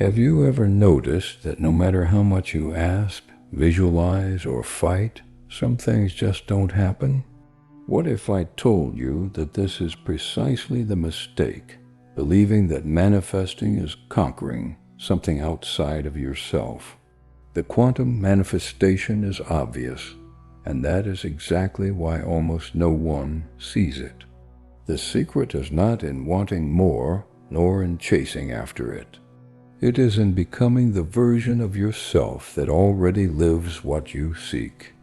Have you ever noticed that no matter how much you ask, visualize, or fight, some things just don't happen? What if I told you that this is precisely the mistake, believing that manifesting is conquering something outside of yourself? The quantum manifestation is obvious, and that is exactly why almost no one sees it. The secret is not in wanting more, nor in chasing after it. It is in becoming the version of yourself that already lives what you seek.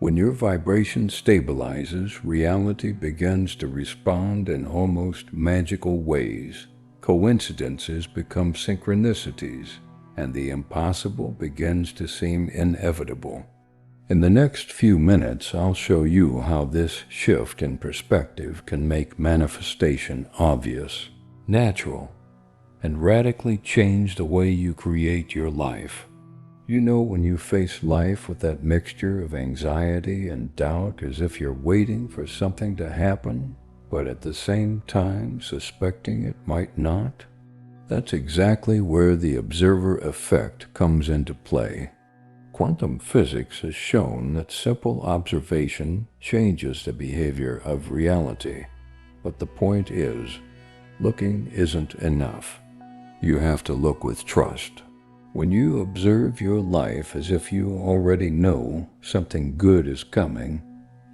When your vibration stabilizes, reality begins to respond in almost magical ways. Coincidences become synchronicities, and the impossible begins to seem inevitable. In the next few minutes, I'll show you how this shift in perspective can make manifestation obvious, natural, and radically change the way you create your life. You know, when you face life with that mixture of anxiety and doubt, as if you're waiting for something to happen, but at the same time suspecting it might not? That's exactly where the observer effect comes into play. Quantum physics has shown that simple observation changes the behavior of reality. But the point is, looking isn't enough. You have to look with trust. When you observe your life as if you already know something good is coming,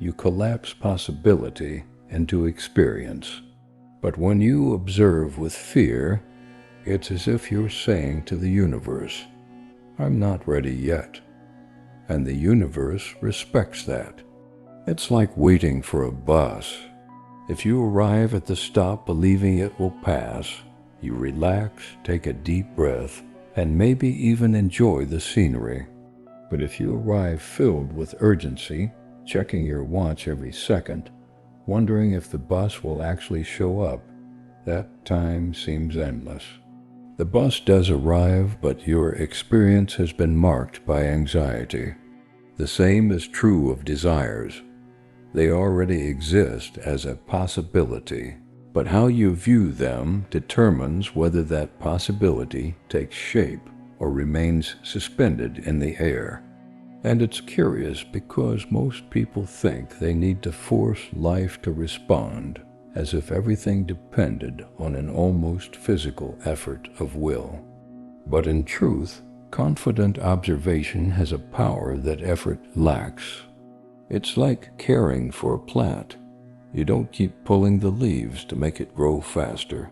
you collapse possibility into experience. But when you observe with fear, it's as if you're saying to the universe, "I'm not ready yet." And the universe respects that. It's like waiting for a bus. If you arrive at the stop believing it will pass, you relax, take a deep breath, and maybe even enjoy the scenery. But if you arrive filled with urgency, checking your watch every second, wondering if the bus will actually show up, that time seems endless. The bus does arrive, but your experience has been marked by anxiety. The same is true of desires. They already exist as a possibility, but how you view them determines whether that possibility takes shape or remains suspended in the air. And it's curious because most people think they need to force life to respond, as if everything depended on an almost physical effort of will. But in truth, confident observation has a power that effort lacks. It's like caring for a plant. You don't keep pulling the leaves to make it grow faster.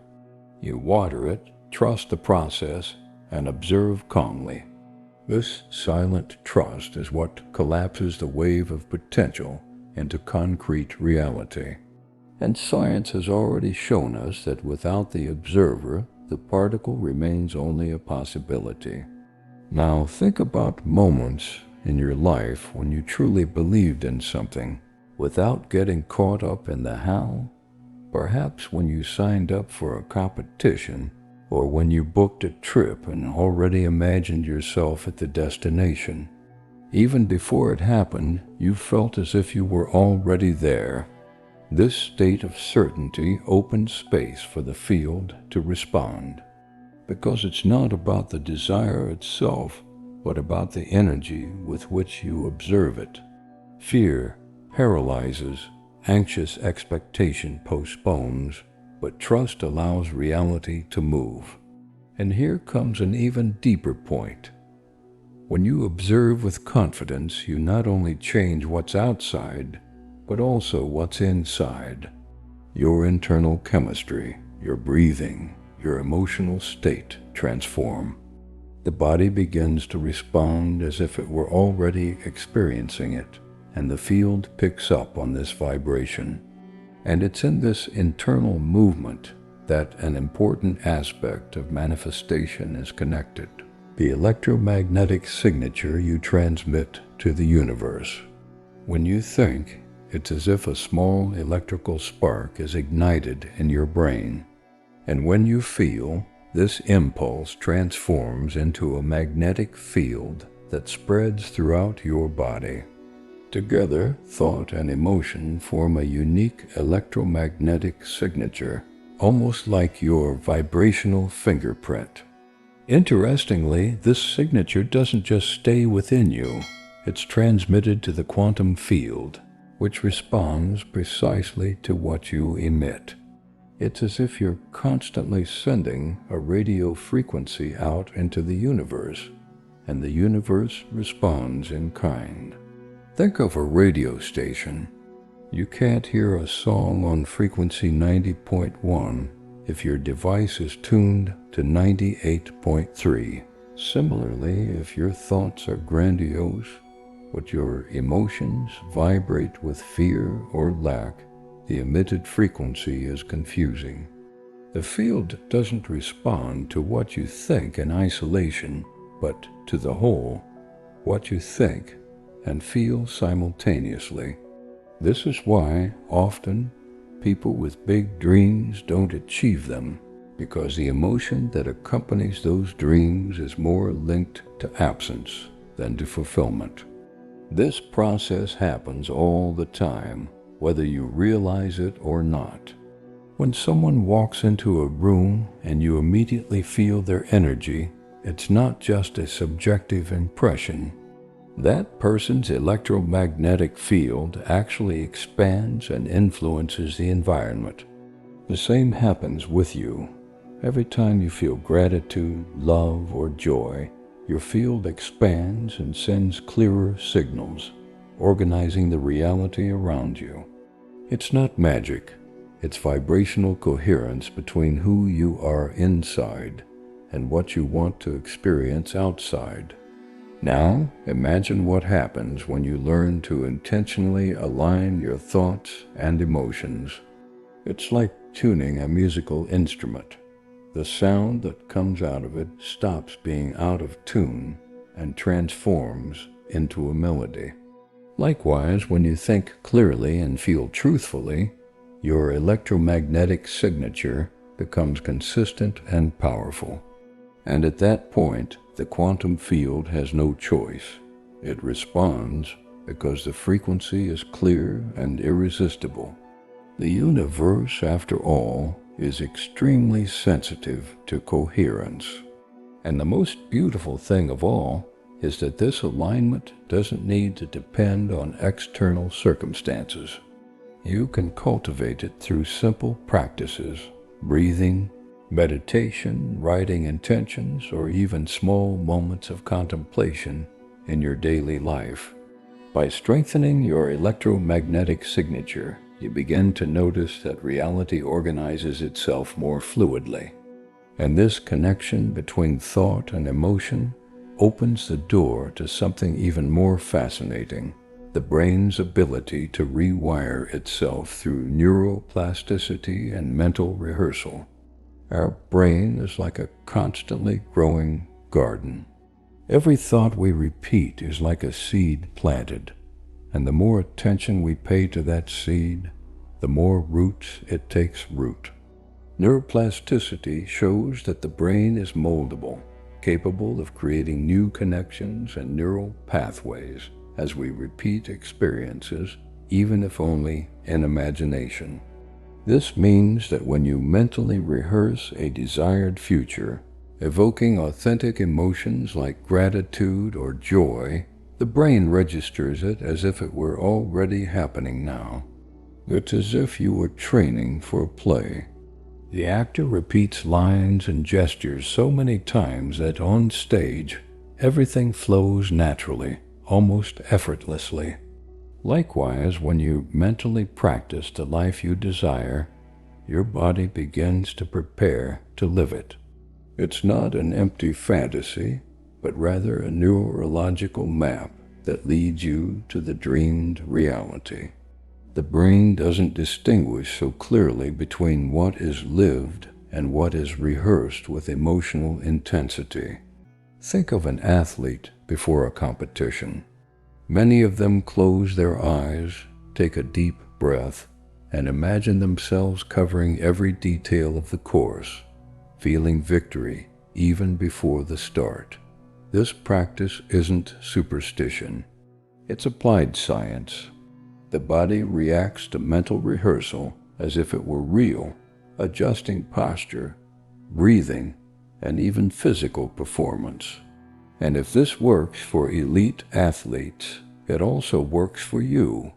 You water it, trust the process, and observe calmly. This silent trust is what collapses the wave of potential into concrete reality. And science has already shown us that without the observer, the particle remains only a possibility. Now think about moments in your life when you truly believed in something, without getting caught up in the how. Perhaps when you signed up for a competition, or when you booked a trip and already imagined yourself at the destination. Even before it happened, you felt as if you were already there. This state of certainty opens space for the field to respond, because it's not about the desire itself, but about the energy with which you observe it. Fear paralyzes, anxious expectation postpones, but trust allows reality to move. And here comes an even deeper point. When you observe with confidence, you not only change what's outside, but also what's inside. Your internal chemistry, your breathing, your emotional state transform. The body begins to respond as if it were already experiencing it, and the field picks up on this vibration. And it's in this internal movement that an important aspect of manifestation is connected: the electromagnetic signature you transmit to the universe. When you think, it's as if a small electrical spark is ignited in your brain. And when you feel, this impulse transforms into a magnetic field that spreads throughout your body. Together, thought and emotion form a unique electromagnetic signature, almost like your vibrational fingerprint. Interestingly, this signature doesn't just stay within you. It's transmitted to the quantum field, which responds precisely to what you emit. It's as if you're constantly sending a radio frequency out into the universe, and the universe responds in kind. Think of a radio station. You can't hear a song on frequency 90.1 if your device is tuned to 98.3. Similarly, if your thoughts are grandiose, but your emotions vibrate with fear or lack, the emitted frequency is confusing. The field doesn't respond to what you think in isolation, but to the whole, what you think and feel simultaneously. This is why often people with big dreams don't achieve them, because the emotion that accompanies those dreams is more linked to absence than to fulfillment. This process happens all the time, whether you realize it or not. When someone walks into a room and you immediately feel their energy, it's not just a subjective impression. That person's electromagnetic field actually expands and influences the environment. The same happens with you. Every time you feel gratitude, love, or joy, your field expands and sends clearer signals, organizing the reality around you. It's not magic. It's vibrational coherence between who you are inside and what you want to experience outside. Now, imagine what happens when you learn to intentionally align your thoughts and emotions. It's like tuning a musical instrument. The sound that comes out of it stops being out of tune and transforms into a melody. Likewise, when you think clearly and feel truthfully, your electromagnetic signature becomes consistent and powerful. And at that point, the quantum field has no choice. It responds because the frequency is clear and irresistible. The universe, after all, is extremely sensitive to coherence. And the most beautiful thing of all is that this alignment doesn't need to depend on external circumstances. You can cultivate it through simple practices, breathing, meditation, writing intentions, or even small moments of contemplation in your daily life. By strengthening your electromagnetic signature, you begin to notice that reality organizes itself more fluidly. And this connection between thought and emotion opens the door to something even more fascinating: the brain's ability to rewire itself through neuroplasticity and mental rehearsal. Our brain is like a constantly growing garden. Every thought we repeat is like a seed planted, and the more attention we pay to that seed, the more roots it takes root. Neuroplasticity shows that the brain is moldable, capable of creating new connections and neural pathways as we repeat experiences, even if only in imagination. This means that when you mentally rehearse a desired future, evoking authentic emotions like gratitude or joy, the brain registers it as if it were already happening now. It's as if you were training for a play. The actor repeats lines and gestures so many times that on stage, everything flows naturally, almost effortlessly. Likewise, when you mentally practice the life you desire, your body begins to prepare to live it. It's not an empty fantasy, but rather a neurological map that leads you to the dreamed reality. The brain doesn't distinguish so clearly between what is lived and what is rehearsed with emotional intensity. Think of an athlete before a competition. Many of them close their eyes, take a deep breath, and imagine themselves covering every detail of the course, feeling victory even before the start. This practice isn't superstition. It's applied science. The body reacts to mental rehearsal as if it were real, adjusting posture, breathing, and even physical performance. And if this works for elite athletes, it also works for you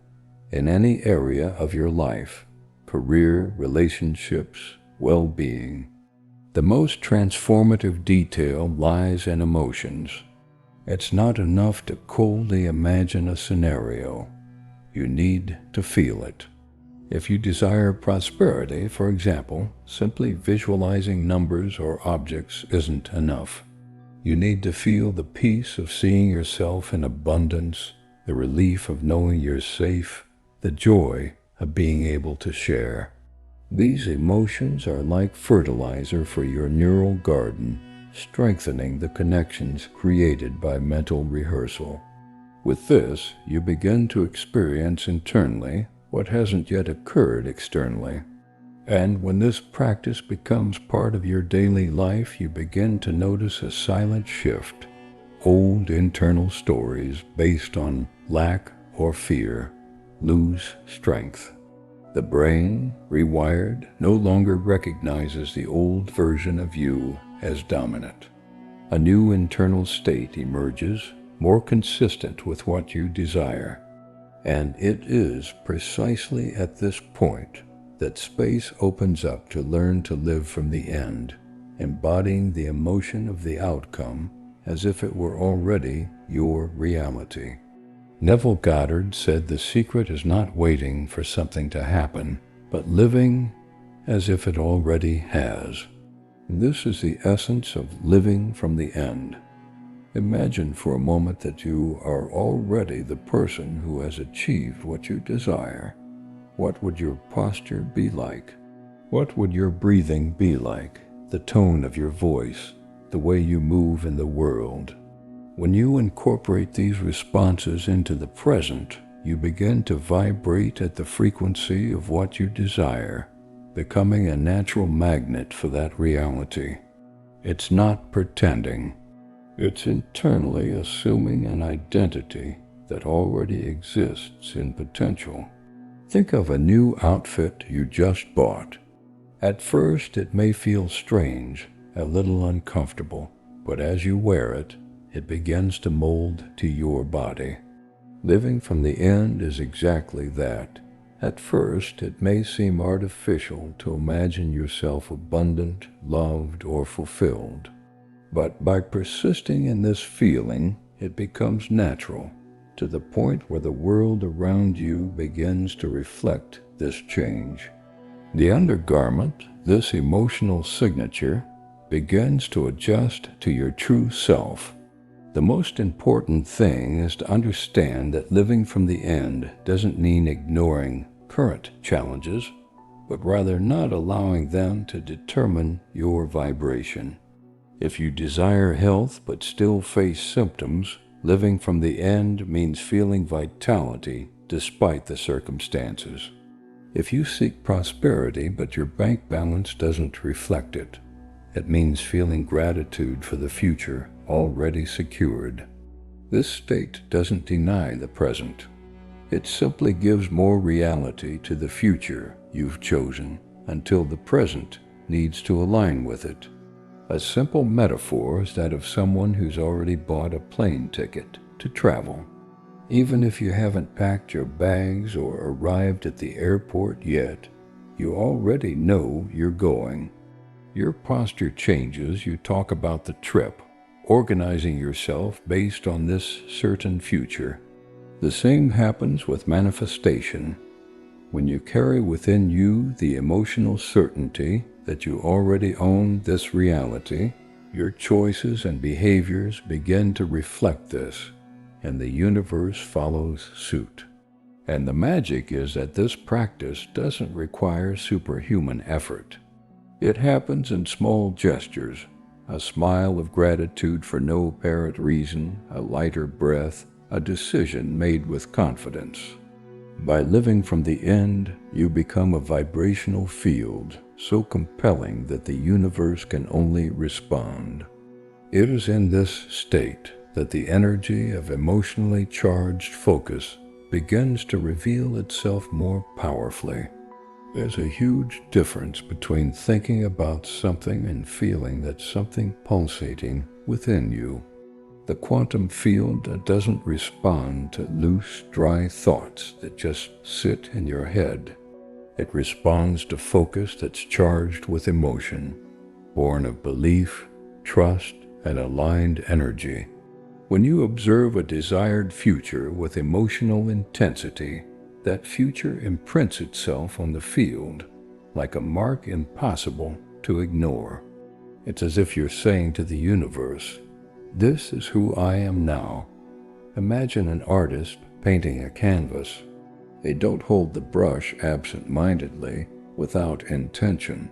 in any area of your life: career, relationships, well-being. The most transformative detail lies in emotions. It's not enough to coldly imagine a scenario. You need to feel it. If you desire prosperity, for example, simply visualizing numbers or objects isn't enough. You need to feel the peace of seeing yourself in abundance, the relief of knowing you're safe, the joy of being able to share. These emotions are like fertilizer for your neural garden, strengthening the connections created by mental rehearsal. With this, you begin to experience internally what hasn't yet occurred externally. And when this practice becomes part of your daily life, you begin to notice a silent shift. Old internal stories based on lack or fear lose strength. The brain, rewired, no longer recognizes the old version of you as dominant. A new internal state emerges, more consistent with what you desire. And it is precisely at this point that space opens up to learn to live from the end, embodying the emotion of the outcome as if it were already your reality. Neville Goddard said the secret is not waiting for something to happen, but living as if it already has. This is the essence of living from the end. Imagine for a moment that you are already the person who has achieved what you desire. What would your posture be like? What would your breathing be like? The tone of your voice, the way you move in the world. When you incorporate these responses into the present, you begin to vibrate at the frequency of what you desire, becoming a natural magnet for that reality. It's not pretending. It's internally assuming an identity that already exists in potential. Think of a new outfit you just bought. At first, it may feel strange, a little uncomfortable, but as you wear it, it begins to mold to your body. Living from the end is exactly that. At first, it may seem artificial to imagine yourself abundant, loved, or fulfilled. But by persisting in this feeling, it becomes natural, to the point where the world around you begins to reflect this change. The undergarment, this emotional signature, begins to adjust to your true self. The most important thing is to understand that living from the end doesn't mean ignoring current challenges, but rather not allowing them to determine your vibration. If you desire health but still face symptoms, living from the end means feeling vitality despite the circumstances. If you seek prosperity but your bank balance doesn't reflect it, it means feeling gratitude for the future already secured. This state doesn't deny the present. It simply gives more reality to the future you've chosen until the present needs to align with it. A simple metaphor is that of someone who's already bought a plane ticket to travel. Even if you haven't packed your bags or arrived at the airport yet, you already know you're going. Your posture changes, you talk about the trip, organizing yourself based on this certain future. The same happens with manifestation. When you carry within you the emotional certainty that you already own this reality, your choices and behaviors begin to reflect this, and the universe follows suit. And the magic is that this practice doesn't require superhuman effort. It happens in small gestures, a smile of gratitude for no apparent reason, a lighter breath, a decision made with confidence. By living from the end, you become a vibrational field so compelling that the universe can only respond. It is in this state that the energy of emotionally charged focus begins to reveal itself more powerfully. There's a huge difference between thinking about something and feeling that something pulsating within you. The quantum field doesn't respond to loose, dry thoughts that just sit in your head. It responds to focus that's charged with emotion, born of belief, trust, and aligned energy. When you observe a desired future with emotional intensity, that future imprints itself on the field like a mark impossible to ignore. It's as if you're saying to the universe, "This is who I am now." Imagine an artist painting a canvas. They don't hold the brush absent-mindedly, without intention.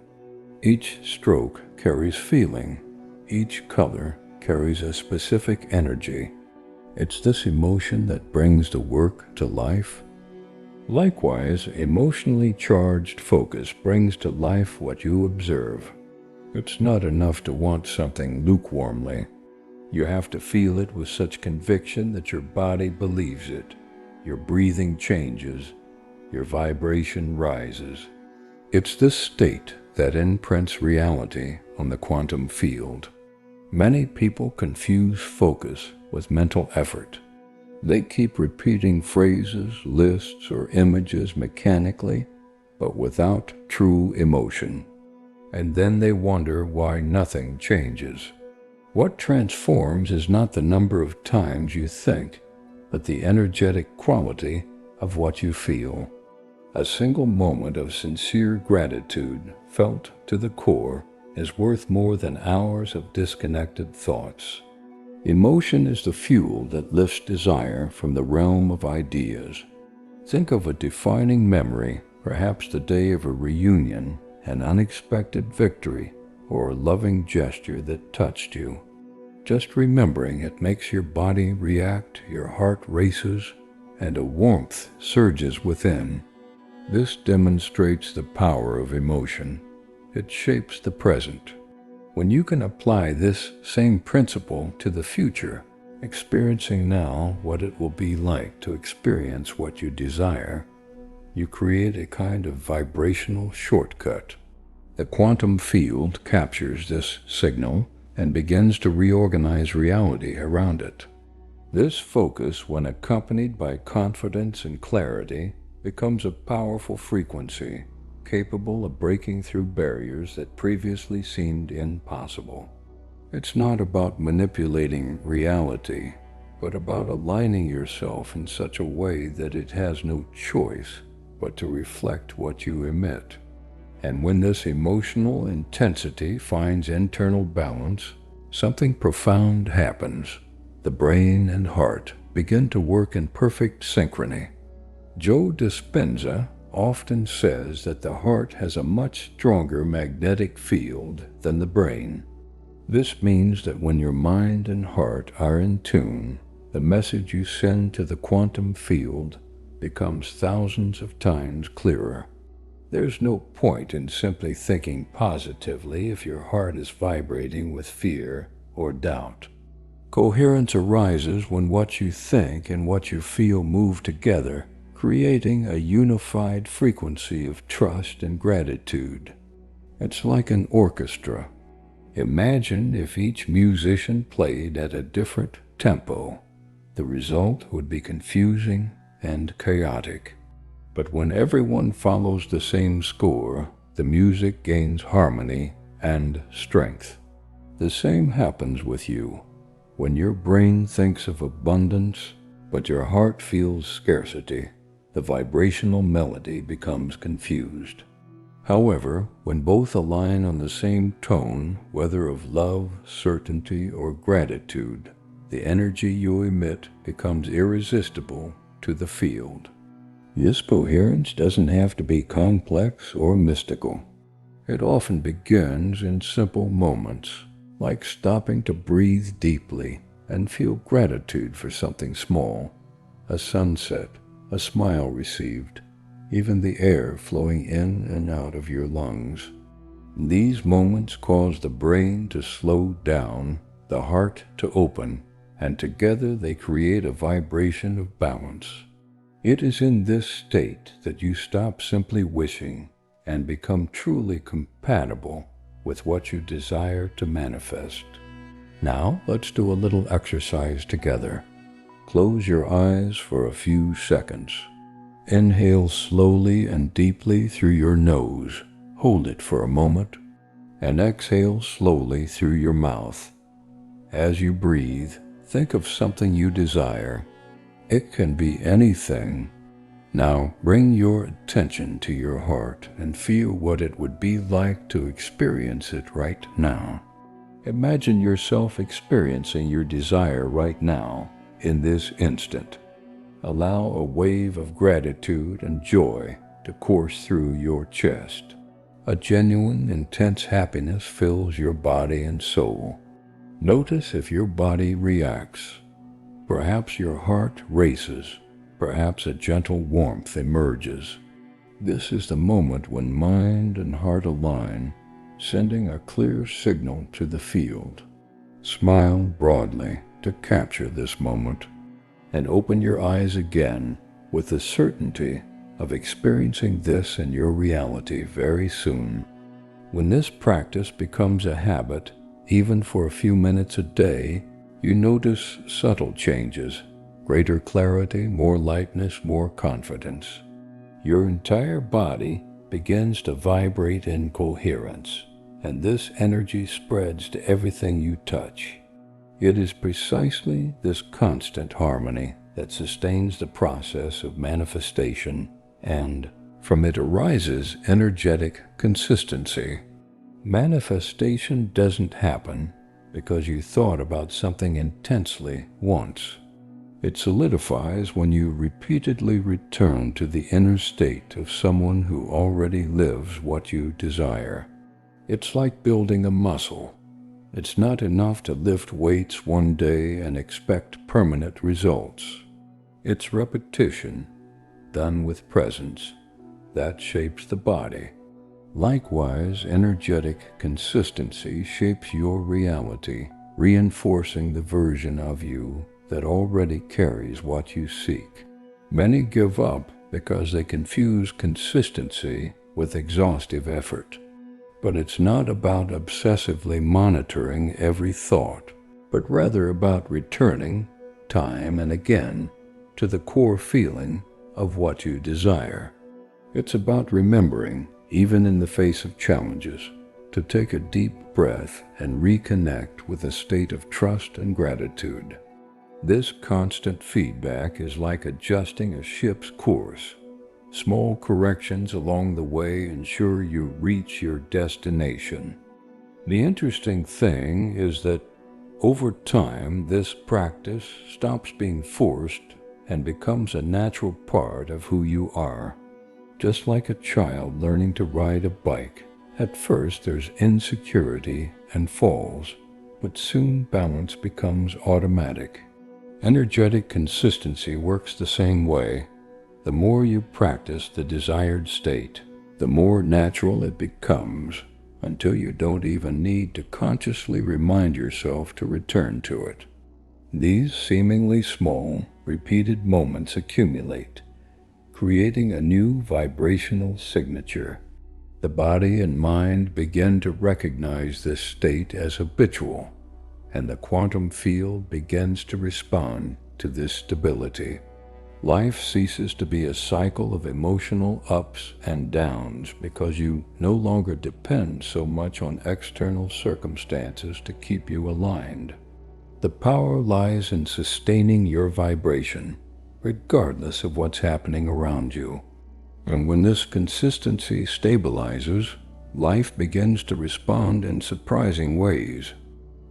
Each stroke carries feeling. Each color carries a specific energy. It's this emotion that brings the work to life. Likewise, emotionally charged focus brings to life what you observe. It's not enough to want something lukewarmly. You have to feel it with such conviction that your body believes it. Your breathing changes. Your vibration rises. It's this state that imprints reality on the quantum field. Many people confuse focus with mental effort. They keep repeating phrases, lists, or images mechanically, but without true emotion. And then they wonder why nothing changes. What transforms is not the number of times you think, but the energetic quality of what you feel. A single moment of sincere gratitude, felt to the core, is worth more than hours of disconnected thoughts. Emotion is the fuel that lifts desire from the realm of ideas. Think of a defining memory, perhaps the day of a reunion, an unexpected victory, or a loving gesture that touched you. Just remembering it makes your body react, your heart races, and a warmth surges within. This demonstrates the power of emotion. It shapes the present. When you can apply this same principle to the future, experiencing now what it will be like to experience what you desire, you create a kind of vibrational shortcut. The quantum field captures this signal and begins to reorganize reality around it. This focus, when accompanied by confidence and clarity, becomes a powerful frequency, capable of breaking through barriers that previously seemed impossible. It's not about manipulating reality, but about aligning yourself in such a way that it has no choice but to reflect what you emit. And when this emotional intensity finds internal balance, something profound happens. The brain and heart begin to work in perfect synchrony. Joe Dispenza often says that the heart has a much stronger magnetic field than the brain. This means that when your mind and heart are in tune, the message you send to the quantum field becomes thousands of times clearer. There's no point in simply thinking positively if your heart is vibrating with fear or doubt. Coherence arises when what you think and what you feel move together, creating a unified frequency of trust and gratitude. It's like an orchestra. Imagine if each musician played at a different tempo. The result would be confusing and chaotic. But when everyone follows the same score, the music gains harmony and strength. The same happens with you. When your brain thinks of abundance, but your heart feels scarcity, the vibrational melody becomes confused. However, when both align on the same tone, whether of love, certainty, or gratitude, the energy you emit becomes irresistible to the field. This coherence doesn't have to be complex or mystical. It often begins in simple moments, like stopping to breathe deeply and feel gratitude for something small, a sunset, a smile received, even the air flowing in and out of your lungs. These moments cause the brain to slow down, the heart to open, and together they create a vibration of balance. It is in this state that you stop simply wishing and become truly compatible with what you desire to manifest. Now, let's do a little exercise together. Close your eyes for a few seconds. Inhale slowly and deeply through your nose. Hold it for a moment, and exhale slowly through your mouth. As you breathe, think of something you desire. It can be anything. Now bring your attention to your heart and feel what it would be like to experience it right now. Imagine yourself experiencing your desire right now, in this instant. Allow a wave of gratitude and joy to course through your chest. A genuine, intense happiness fills your body and soul. Notice if your body reacts. Perhaps your heart races. Perhaps a gentle warmth emerges. This is the moment when mind and heart align, sending a clear signal to the field. Smile broadly to capture this moment, and open your eyes again with the certainty of experiencing this in your reality very soon. When this practice becomes a habit, even for a few minutes a day, you notice subtle changes, greater clarity, more lightness, more confidence. Your entire body begins to vibrate in coherence, and this energy spreads to everything you touch. It is precisely this constant harmony that sustains the process of manifestation, and from it arises energetic consistency. Manifestation doesn't happen because you thought about something intensely once. It solidifies when you repeatedly return to the inner state of someone who already lives what you desire. It's like building a muscle. It's not enough to lift weights one day and expect permanent results. It's repetition, done with presence, that shapes the body. Likewise, energetic consistency shapes your reality, reinforcing the version of you that already carries what you seek. Many give up because they confuse consistency with exhaustive effort. But it's not about obsessively monitoring every thought, but rather about returning, time and again, to the core feeling of what you desire. It's about remembering, even in the face of challenges, to take a deep breath and reconnect with a state of trust and gratitude. This constant feedback is like adjusting a ship's course. Small corrections along the way ensure you reach your destination. The interesting thing is that over time, this practice stops being forced and becomes a natural part of who you are. Just like a child learning to ride a bike, at first there's insecurity and falls, but soon balance becomes automatic. Energetic consistency works the same way. The more you practice the desired state, the more natural it becomes, until you don't even need to consciously remind yourself to return to it. These seemingly small, repeated moments accumulate, creating a new vibrational signature. The body and mind begin to recognize this state as habitual, and the quantum field begins to respond to this stability. Life ceases to be a cycle of emotional ups and downs because you no longer depend so much on external circumstances to keep you aligned. The power lies in sustaining your vibration, regardless of what's happening around you. And when this consistency stabilizes, life begins to respond in surprising ways.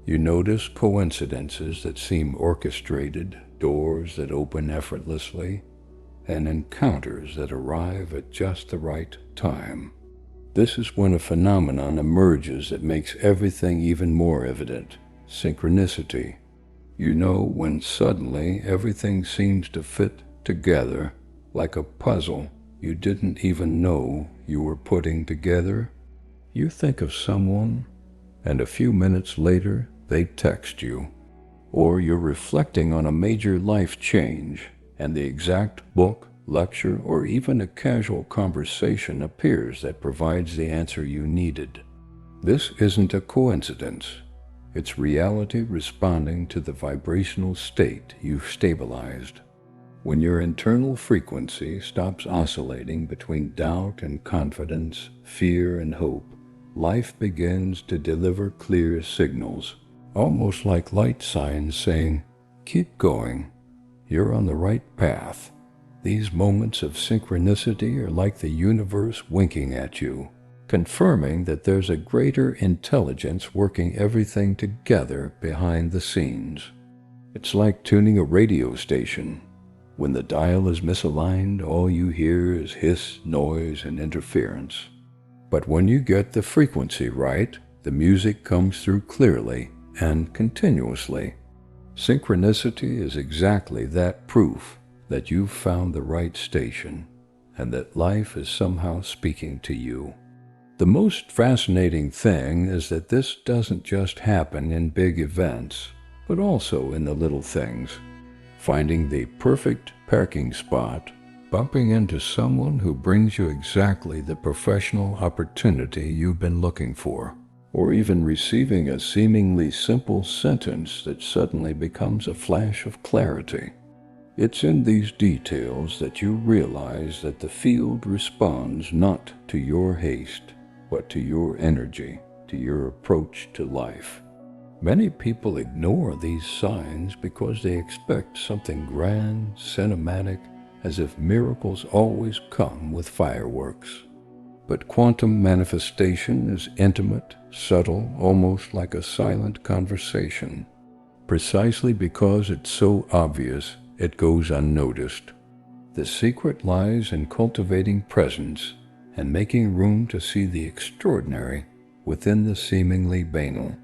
You notice coincidences that seem orchestrated, doors that open effortlessly, and encounters that arrive at just the right time. This is when a phenomenon emerges that makes everything even more evident: synchronicity. You know when suddenly everything seems to fit together like a puzzle you didn't even know you were putting together. You think of someone, and a few minutes later they text you. Or you're reflecting on a major life change, and the exact book, lecture, or even a casual conversation appears that provides the answer you needed. This isn't a coincidence. It's reality responding to the vibrational state you've stabilized. When your internal frequency stops oscillating between doubt and confidence, fear and hope, life begins to deliver clear signals, almost like light signs saying, "Keep going. You're on the right path." These moments of synchronicity are like the universe winking at you, confirming that there's a greater intelligence working everything together behind the scenes. It's like tuning a radio station. When the dial is misaligned, all you hear is hiss, noise, and interference. But when you get the frequency right, the music comes through clearly and continuously. Synchronicity is exactly that proof that you've found the right station and that life is somehow speaking to you. The most fascinating thing is that this doesn't just happen in big events, but also in the little things. Finding the perfect parking spot, bumping into someone who brings you exactly the professional opportunity you've been looking for, or even receiving a seemingly simple sentence that suddenly becomes a flash of clarity. It's in these details that you realize that the field responds not to your haste, but to your energy, to your approach to life. Many people ignore these signs because they expect something grand, cinematic, as if miracles always come with fireworks. But quantum manifestation is intimate, subtle, almost like a silent conversation. Precisely because it's so obvious, it goes unnoticed. The secret lies in cultivating presence and making room to see the extraordinary within the seemingly banal.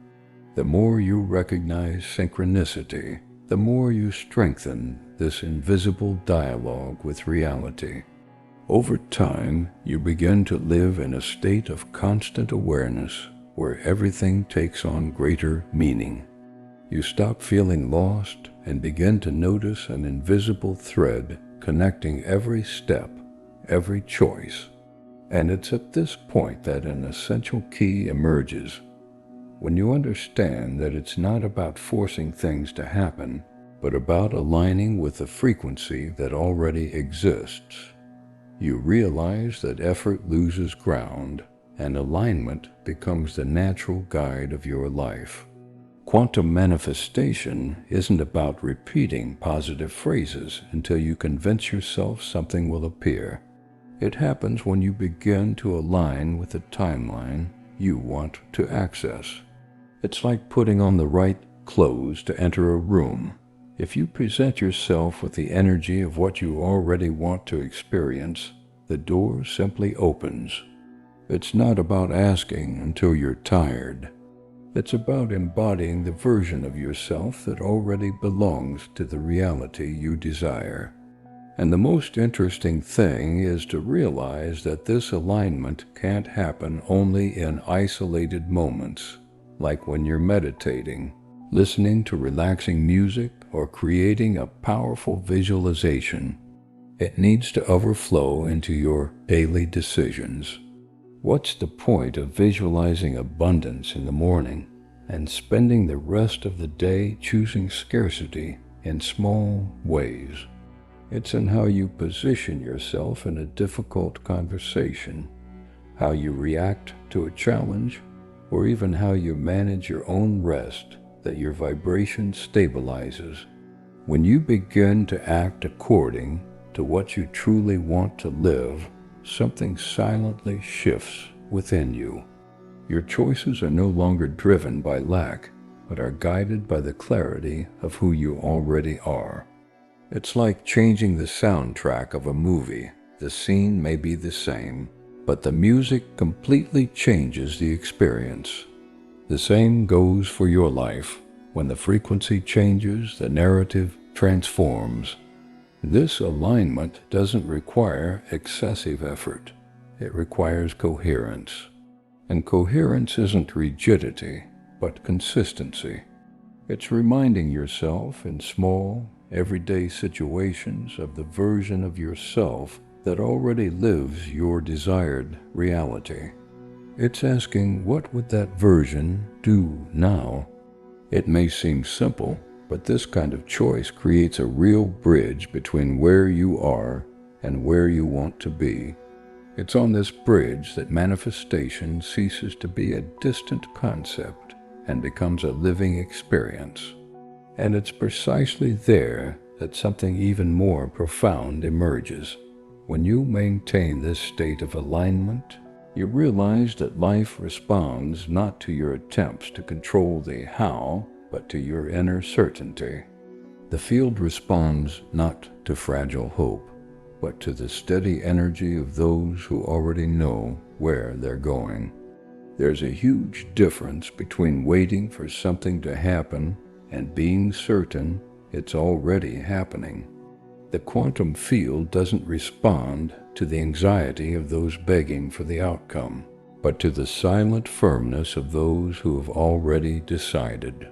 The more you recognize synchronicity, the more you strengthen this invisible dialogue with reality. Over time, you begin to live in a state of constant awareness where everything takes on greater meaning. You stop feeling lost and begin to notice an invisible thread connecting every step, every choice. And it's at this point that an essential key emerges. When you understand that it's not about forcing things to happen, but about aligning with the frequency that already exists, you realize that effort loses ground and alignment becomes the natural guide of your life. Quantum manifestation isn't about repeating positive phrases until you convince yourself something will appear. It happens when you begin to align with the timeline you want to access. It's like putting on the right clothes to enter a room. If you present yourself with the energy of what you already want to experience, the door simply opens. It's not about asking until you're tired. It's about embodying the version of yourself that already belongs to the reality you desire. And the most interesting thing is to realize that this alignment can't happen only in isolated moments, like when you're meditating, listening to relaxing music, or creating a powerful visualization. It needs to overflow into your daily decisions. What's the point of visualizing abundance in the morning and spending the rest of the day choosing scarcity in small ways? It's in how you position yourself in a difficult conversation, how you react to a challenge, or even how you manage your own rest that your vibration stabilizes. When you begin to act according to what you truly want to live, something silently shifts within you. Your choices are no longer driven by lack, but are guided by the clarity of who you already are. It's like changing the soundtrack of a movie. The scene may be the same, but the music completely changes the experience. The same goes for your life. When the frequency changes, the narrative transforms. This alignment doesn't require excessive effort. It requires coherence. And coherence isn't rigidity, but consistency. It's reminding yourself in small, everyday situations of the version of yourself that already lives your desired reality. It's asking, what would that version do now? It may seem simple, but this kind of choice creates a real bridge between where you are and where you want to be. It's on this bridge that manifestation ceases to be a distant concept and becomes a living experience. And it's precisely there that something even more profound emerges. When you maintain this state of alignment, you realize that life responds not to your attempts to control the how, but to your inner certainty. The field responds not to fragile hope, but to the steady energy of those who already know where they're going. There's a huge difference between waiting for something to happen and being certain it's already happening. The quantum field doesn't respond to the anxiety of those begging for the outcome, but to the silent firmness of those who have already decided.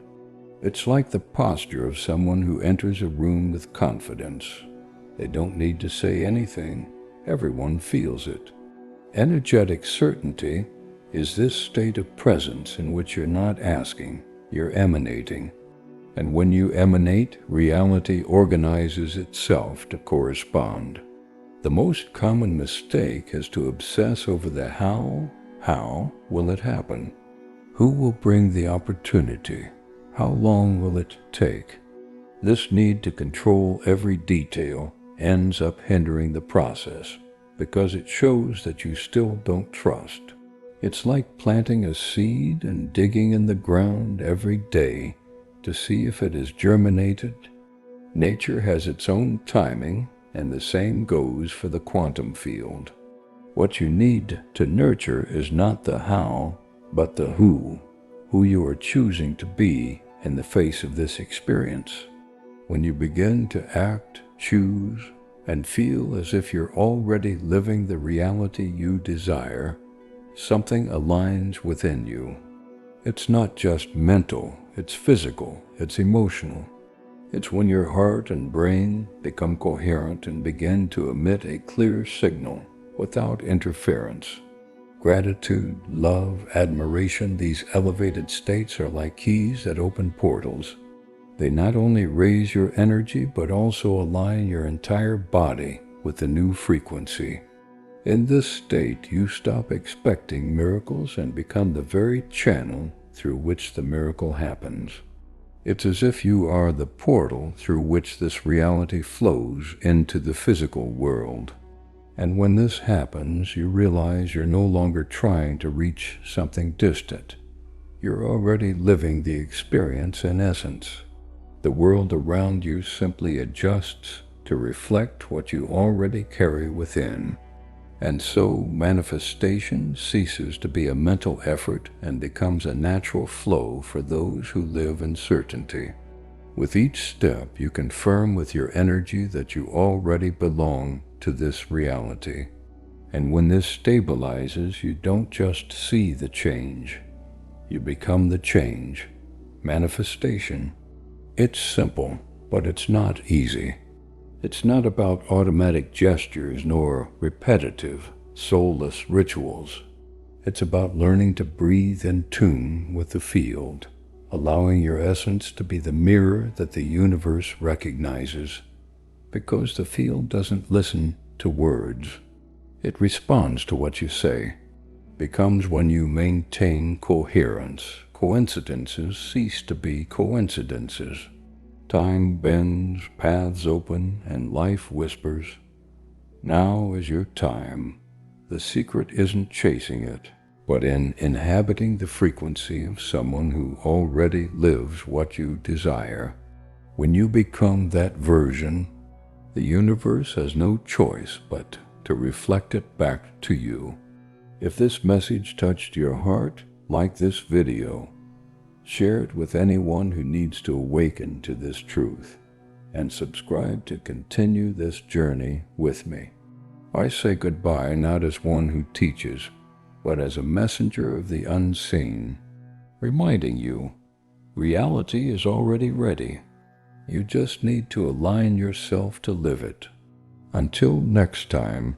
It's like the posture of someone who enters a room with confidence. They don't need to say anything. Everyone feels it. Energetic certainty is this state of presence in which you're not asking, you're emanating. And when you emanate, reality organizes itself to correspond. The most common mistake is to obsess over the how. How will it happen? Who will bring the opportunity? How long will it take? This need to control every detail ends up hindering the process because it shows that you still don't trust. It's like planting a seed and digging in the ground every day to see if it has germinated. Nature has its own timing, and the same goes for the quantum field. What you need to nurture is not the how, but the who you are choosing to be in the face of this experience. When you begin to act, choose, and feel as if you're already living the reality you desire, something aligns within you. It's not just mental, it's physical, it's emotional. It's when your heart and brain become coherent and begin to emit a clear signal without interference. Gratitude, love, admiration, these elevated states are like keys that open portals. They not only raise your energy, but also align your entire body with the new frequency. In this state, you stop expecting miracles and become the very channel through which the miracle happens. It's as if you are the portal through which this reality flows into the physical world. And when this happens, you realize you're no longer trying to reach something distant. You're already living the experience in essence. The world around you simply adjusts to reflect what you already carry within. And so manifestation ceases to be a mental effort and becomes a natural flow for those who live in certainty. With each step, you confirm with your energy that you already belong to this reality. And when this stabilizes, you don't just see the change. You become the change. Manifestation. It's simple, but it's not easy. It's not about automatic gestures nor repetitive, soulless rituals. It's about learning to breathe in tune with the field, allowing your essence to be the mirror that the universe recognizes, because the field doesn't listen to words. It responds to what you say. Becomes when you maintain coherence. Coincidences cease to be coincidences. Time bends, paths open, and life whispers, "Now is your time." The secret isn't chasing it, but in inhabiting the frequency of someone who already lives what you desire. When you become that version, the universe has no choice but to reflect it back to you. If this message touched your heart, like this video. Share it with anyone who needs to awaken to this truth, and subscribe to continue this journey with me. I say goodbye not as one who teaches, but as a messenger of the unseen, reminding you, reality is already ready. You just need to align yourself to live it. Until next time,